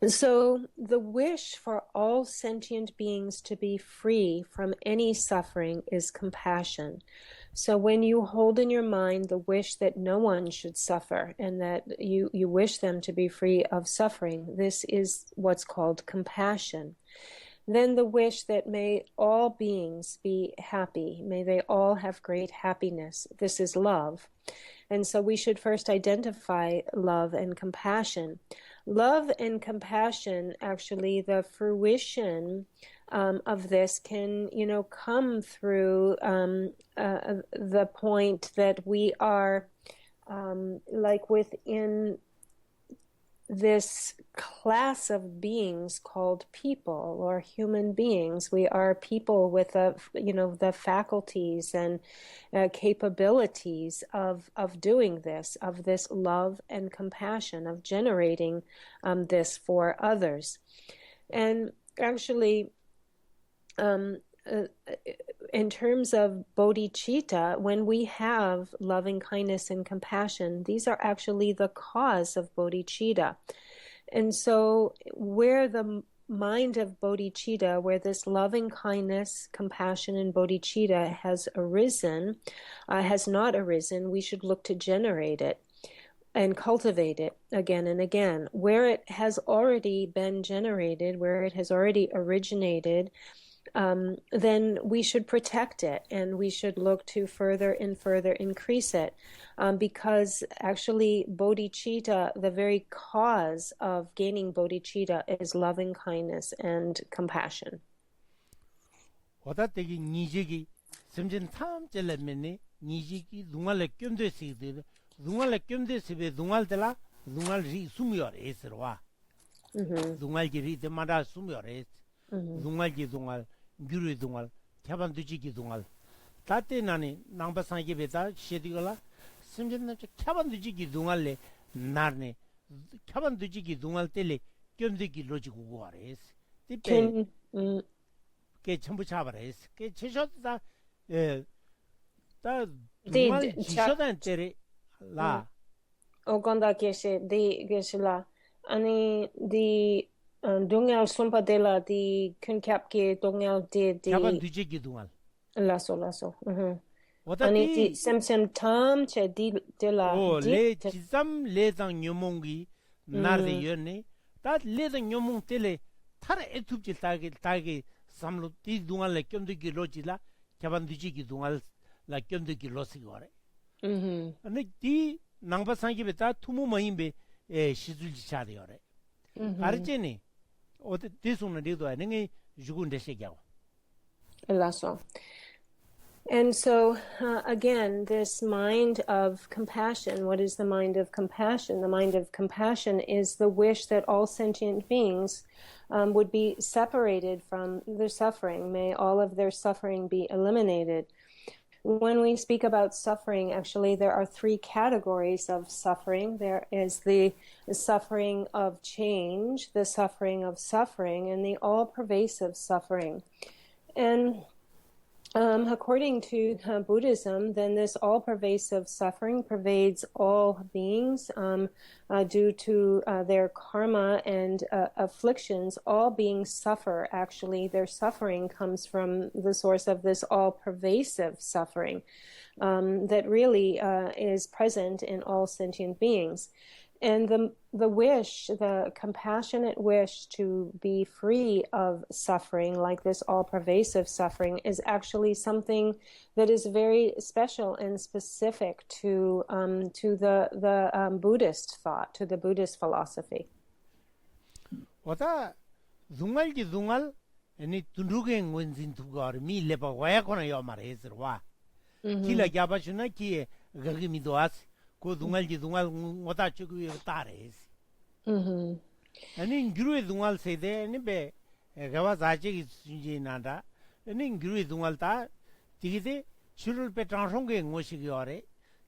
Speaker 2: So the wish for all sentient beings to be free from any suffering is compassion. So when you hold in your mind the wish that no one should suffer and that you wish them to be free of suffering, this is what's called compassion. Then the wish that may all beings be happy, may they all have great happiness, this is love. And so we should first identify love and compassion. Love and compassion, actually, the fruition of this can, come through the point that we are like within this class of beings called people or human beings. We are people with the faculties and capabilities of doing this, of this love and compassion, of generating this for others. And actually, in terms of bodhicitta, when we have loving kindness and compassion, these are actually the cause of bodhicitta. And so where the mind of bodhicitta, where this loving kindness, compassion, and bodhicitta has not arisen, we should look to generate it and cultivate it again and again. Where it has already been generated, where it has already originated, then we should protect it and we should look to further and further increase it. Because actually bodhicitta, the very cause of gaining bodhicitta is loving kindness and compassion.
Speaker 1: 어다때기 니지기 심진 탐절레면니 니지기 둥알레 껴ම්되시들 둥알레 껴ම්되시베 둥알들라 둥알리 숨여레스로와 둥알기리 데마다 숨여레스 둥알기 둥알 규르 둥알 캬반두지기 둥알 다때 나니 낭바상기 베다 셰디글라 심진나 캬반두지기 둥알레 나르네 캬반두지기 둥알 때레 껴ම්되기 로지고 고아레스 티페 게 전부 잡아레스 게 제셔다 다 둥알 지셔단 때레 라
Speaker 2: 오건다 게시 디 게실라 아니 디 동양 손바델라 디 큰캡게 동양 디
Speaker 1: 캬반 뒤지기 둥알
Speaker 2: 라소 아니 디 셈셈 탐체 디 델라
Speaker 1: 레 지삼 레장 녀몽기 나르 연네 다 레장 녀몽 텔레 타라 에투지 타게 삼로 디 동안 렉겸드기 로지라 캬반디지기 동안 렉겸드기 로시거래 아니 디 낭바상기베다 투무 마임베 시줄지 차려래 알지니 어디 디송은 리도 아니 죽은데 시기하고
Speaker 2: Lasso. And so, again, this mind of compassion, what is the mind of compassion? The mind of compassion is the wish that all sentient beings would be separated from their suffering. May all of their suffering be eliminated. When we speak about suffering, actually, there are three categories of suffering. There is the suffering of change, the suffering of suffering, and the all-pervasive suffering. And according to Buddhism, then this all-pervasive suffering pervades all beings due to their karma and afflictions. All beings suffer. Actually, their suffering comes from the source of this all-pervasive suffering that really is present in all sentient beings. And the wish, the compassionate wish to be free of suffering, like this all-pervasive suffering, is actually something that is very special and specific to the Buddhist thought, to the Buddhist philosophy.
Speaker 1: 오다 둥알기 둥알 아니 둔루겐 원진 두가르 미 레바 와야코나 요 말해서와 길라 야바슈나 기에 거기 미도아스 고 둥알기 둥알 오다 죽이 따레스 아니 기루에 둥알 세데 아니 베 가와 자지기 순지나다 아니 기루에 둥알 다 디기데 추를 베 트랑송게 ngo시기어레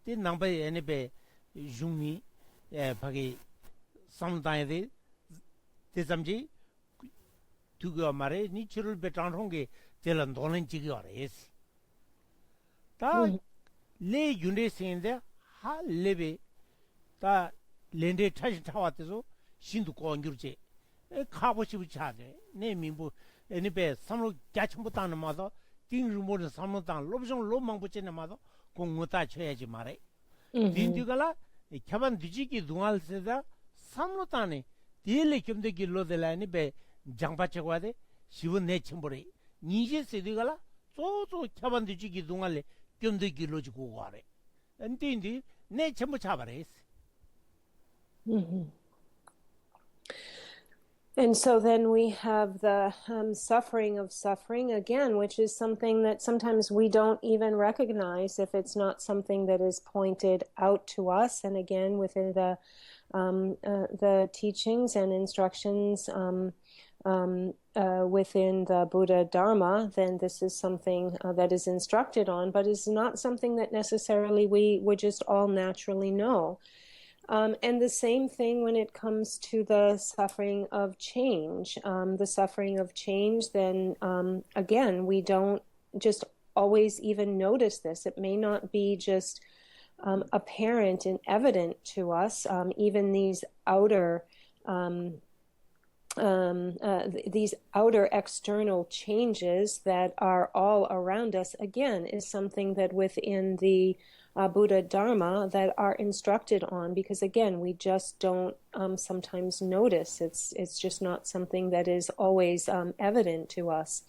Speaker 1: 티 남베 아니 베 줌미 바기 samdaide 대삼지 두고 말에 니 추를 베 트랑송게 젤란 돈은 지기어레스 다 레 윤데스인데 하 레베 다 렌데 타시 타와테서 신도 고언규르제 카보시부 차데 네 민부 에니베 삼로 갸침부터는 마도 띵르모는 삼로당 로브종 로망부체네 마도 공무다 쳐야지 말해 딘디가라 캬반 디지기 둥알세다 삼로당에 딜레 겸데기 로델라니 베 장바체과데 시분 내 침보리 니제 세디가라 소소 캬반 디지기 둥알레 겸데기 로지고 가래 엔딘디 내 전부 잡아레스
Speaker 2: And so then we have the suffering of suffering again, which is something that sometimes we don't even recognize if it's not something that is pointed out to us. And again, within the teachings and instructions within the Buddha Dharma, then this is something that is instructed on, but is not something that necessarily we would just all naturally know. And the same thing when it comes to the suffering of change. The suffering of change, then again, we don't just always even notice this. It may not be just apparent and evident to us. Even these outer external changes that are all around us, again, is something that within the Buddha Dharma that are instructed on, because again, we just don't sometimes notice. It's just not something that is always evident to us.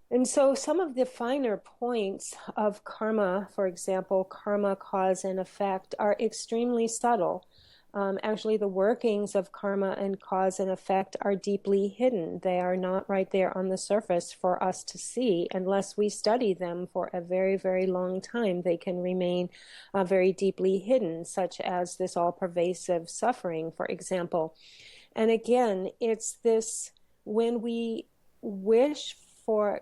Speaker 2: And so some of the finer points of karma, for example, karma, cause and effect, are extremely subtle. Actually, the workings of karma and cause and effect are deeply hidden. They are not right there on the surface for us to see. Unless we study them for a very, very long time, they can remain very deeply hidden, such as this all-pervasive suffering, for example. And again, it's this, when we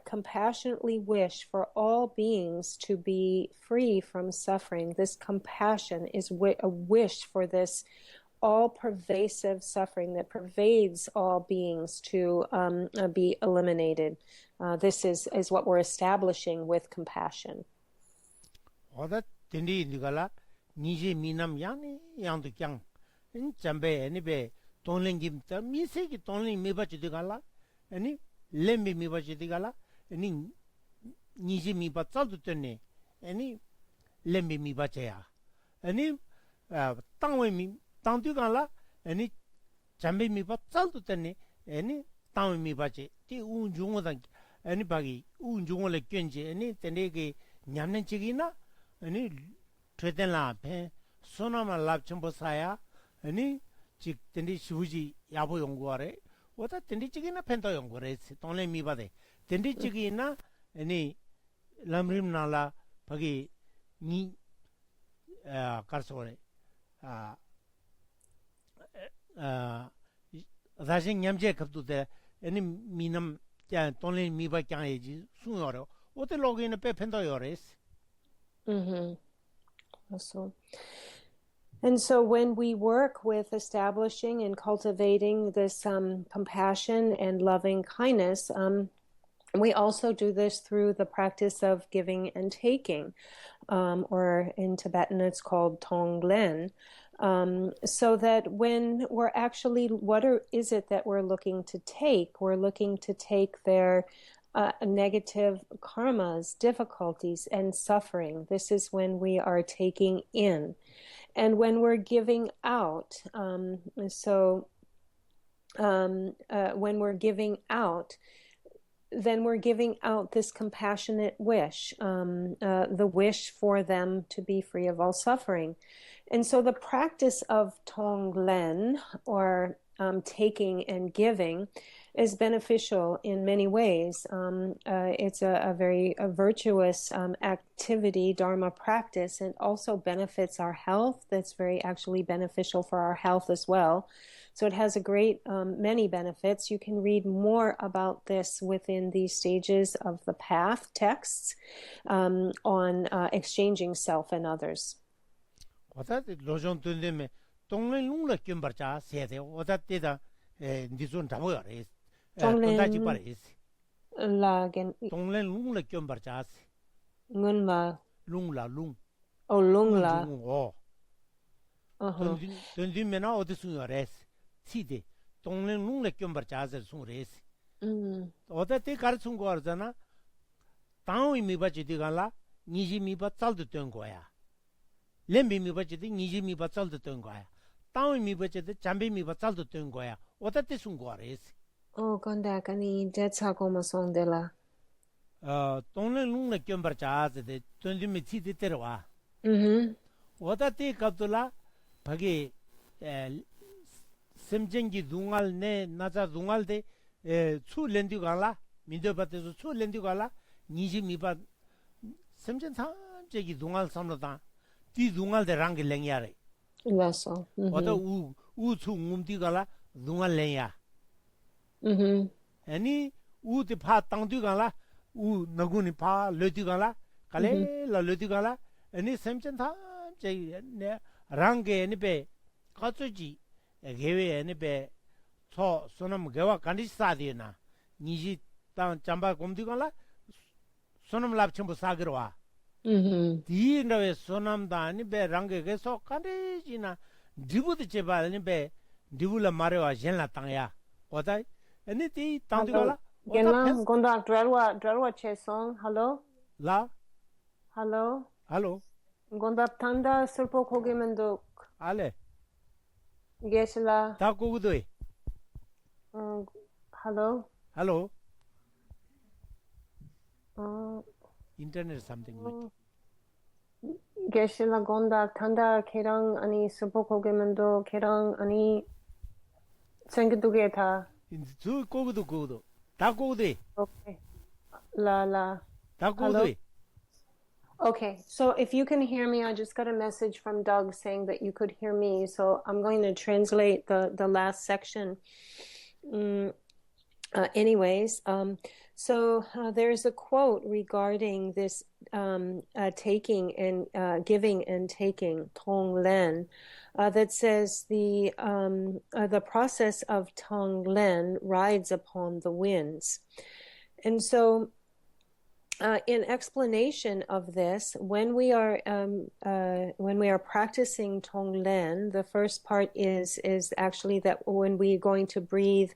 Speaker 2: compassionately wish for all beings to be free from suffering, this compassion is a wish for this all-pervasive suffering that pervades all beings to be eliminated. This is what we're establishing with compassion.
Speaker 1: 어다 딘디 니가라 니제 미남 양이 양도 양 잠베 애니베 돈랭김다 미세기 돈랭 미바지디가라 아니 렘비 미바지디가라 아니 니제 미바 짤도 때네 아니 렘비 미바제야 아니 땅웨 미 땅디가라 아니 잠베 미바 짤도 때네 아니 땅 미바지 티 운중어다 아니 바기 운중어를 견지 아니 때네게 냠는 지기나 아니 퇴된라 앞에 소나마 랍첨보사야 아니 직 텐디 시부지 야보 연구하래 오다 텐디 지기나 펜도 연구래 돈레 미바데 텐디 지기나 아니 람림나라 바기 니 가르소래 다시 냠제 갑도데 아니 미남 야 돈레 미바 짱이지 수요로 오데 로그인에 빼 펜도 요레스
Speaker 2: Also. And so when we work with establishing and cultivating this compassion and loving kindness, we also do this through the practice of giving and taking, or in Tibetan it's called Tonglen, so that when we're actually, is it that we're looking to take? We're looking to take their negative karmas, difficulties, and suffering. This is when we are taking in. And when we're giving out, when we're giving out, then we're giving out this compassionate wish, the wish for them to be free of all suffering. And so the practice of Tonglen, or taking and giving, is beneficial in many ways. It's a very virtuous activity, Dharma practice, and also benefits our health. That's very actually beneficial for our health as well. So it has a great many benefits. You can read more about this within these stages of the path texts on exchanging self and others.
Speaker 1: 동len lungla kyombarchas
Speaker 2: Ngunla.
Speaker 1: lungla lung
Speaker 2: Oh, lungla.
Speaker 1: dondimena odisungores side 동len lungla kyombarchas sungres odate karchungorjana tawi mibachi digala niji miba chaldu tengoya lembi mibachi di niji miba chaldu tengoya tawi mibachi di chambi miba chaldu tengoya odate sungores
Speaker 2: Oh, gonda kani jetsago masongdela.
Speaker 1: 동네 룽나 겸버자데 던dim이 치디 때려와. 오다티 갑돌라 바기 semjengi dungal ne naza dungal de chu lendu gala mindo bateso chu lendu gala niji miba semjen sa jegi dungal samloda ti dungal de rang lengyare.
Speaker 2: Laso.
Speaker 1: 오다 우 chu ngumdi gala dungal lenya. 아니 우디 파 땅두 gala 우 너구니 파 lödi gala kale la lödi gala 아니 semchen tha je ne range ne be katsuji gewe ne be so sonam gewa kandisa dina niji ta chamba gomdi gala sonam lab chimbo sagerwa di nawe sonam da ne be range ge so kandijina dibud cheba ne be dibula marewa jenla tangya oda 아니 티 땅두가라
Speaker 2: 겐라 gonda dralwa chesong hello
Speaker 1: 라
Speaker 2: hello gonda tanda surpo kogemendo
Speaker 1: 알레
Speaker 2: gesla
Speaker 1: 다 고구도이
Speaker 2: hello
Speaker 1: 인터넷 something
Speaker 2: gesla gonda tanda kerang ani surpo kogemendo kerang ani 생기두게 다
Speaker 1: 주 고구도 다 고구도이
Speaker 2: okay la
Speaker 1: 다 고구도이
Speaker 2: Okay, so if you can hear me, I just got a message from Doug saying that you could hear me. So I'm going to translate the last section. So there's a quote regarding this taking and giving and taking, Tonglen, that says the process of Tonglen rides upon the winds. And so in explanation of this, when we are practicing Tonglen, the first part is actually that when we're going to breathe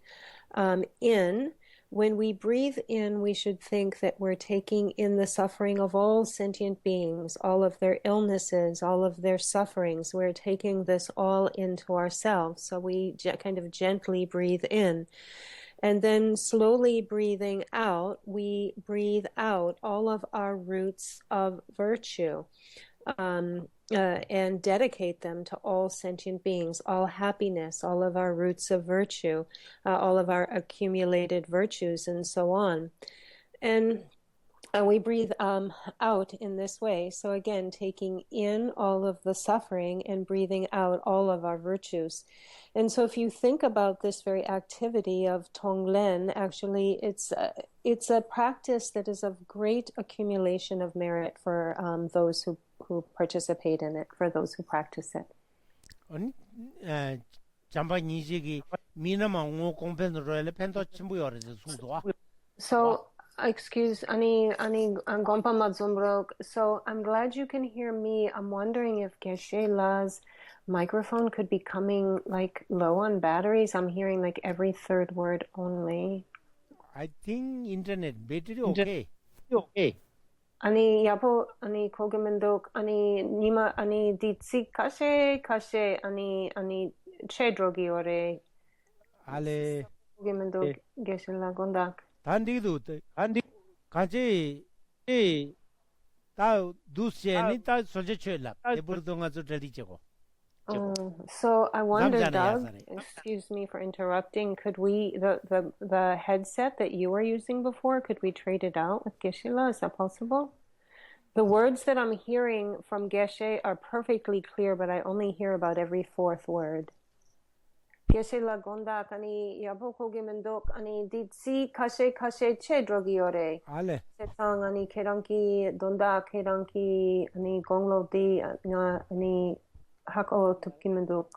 Speaker 2: in, when we breathe in, we should think that we're taking in the suffering of all sentient beings, all of their illnesses, all of their sufferings. We're taking this all into ourselves. So we kind of gently breathe in. And then slowly breathing out, we breathe out all of our roots of virtue. And dedicate them to all sentient beings, all happiness, all of our roots of virtue, all of our accumulated virtues, and so on. And we breathe out in this way. So again, taking in all of the suffering and breathing out all of our virtues. And so if you think about this very activity of Tonglen, actually it's a practice that is of great accumulation of merit for those who participate in it, for those who practice it.
Speaker 1: 아니 잠바 니지기 미나마 옹 공편으로 펜도 침부여서 수도와.
Speaker 2: So excuse ani gompa mazumbrok. So I'm glad you can hear me. I'm wondering if Geshe-la's microphone could be coming like low on batteries. I'm hearing like every third word only.
Speaker 1: I think internet battery okay.
Speaker 2: Okay. Ani yapo ani kogemendok ani nima ani ditsi kashe ani chedrogi ore.
Speaker 1: Ale
Speaker 2: kogemendok Geshe-la gondak.
Speaker 1: 단디도 단디 같이 다 두시에니 다 소제쳐라 대부르동아 저 들리지고.
Speaker 2: So I wonder, Doug, excuse me for interrupting, could we the headset that you were using before, could we trade it out with Geshe-la? Is that possible? The words that I'm hearing from Geshe are perfectly clear, but I only hear about every fourth word. Geshe-la gondak ani yabokoge mendok ani ditsi kashe che drogiore. Ale. Setang ani keranki donda keranki ani gonglo di ani hako tupki mendok.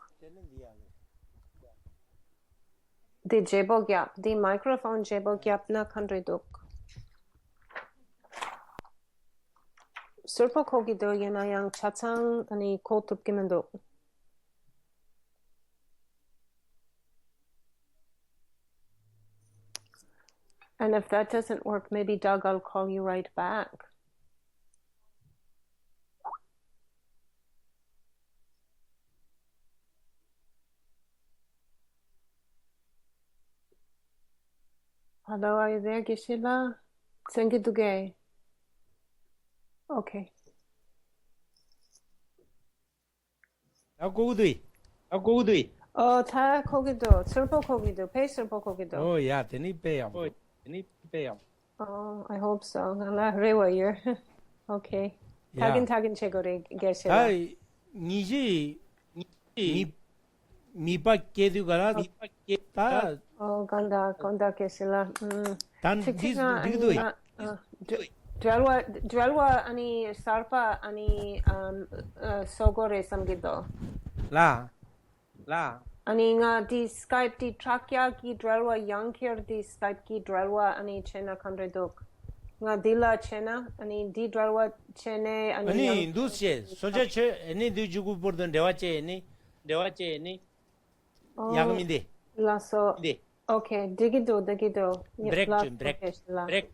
Speaker 2: Di jebogyap, di microphone jebogyap na kandredok. Surpo kogi do yanayang chatang ani ko tupki mendok. And if that doesn't work, maybe Doug, I'll call you right back. Hello, are you there, Geshe-la? Sengiduge. Okay.
Speaker 1: 아고우드이.
Speaker 2: 다 거기도, 슬퍼 거기도, 페이 슬퍼 거기도.
Speaker 1: 야, 되니 빼야.
Speaker 2: I hope so. 나 rewayer. Okay. 타긴 최고래 Geshe-la.
Speaker 1: 니지 미밖에도가라 다.
Speaker 2: 간다 Geshe-la.
Speaker 1: 단 디도.
Speaker 2: 드랄와 아니 sarpa 아니 소고레 삼기도.
Speaker 1: 라.
Speaker 2: Ani nga di Skype di trakya ki drelwa yankir di Skype ki drelwa ani chena kandredok. Nga dila chena ani di drelwa chene
Speaker 1: ani dusie soje che ani du jugu bordon dewache ni yagmide.
Speaker 2: Laso. Okay, digido.
Speaker 1: Break.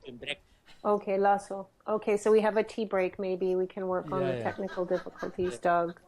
Speaker 2: Okay, laso. Okay, so we have a tea break. Maybe we can work on the technical difficulties, Doug.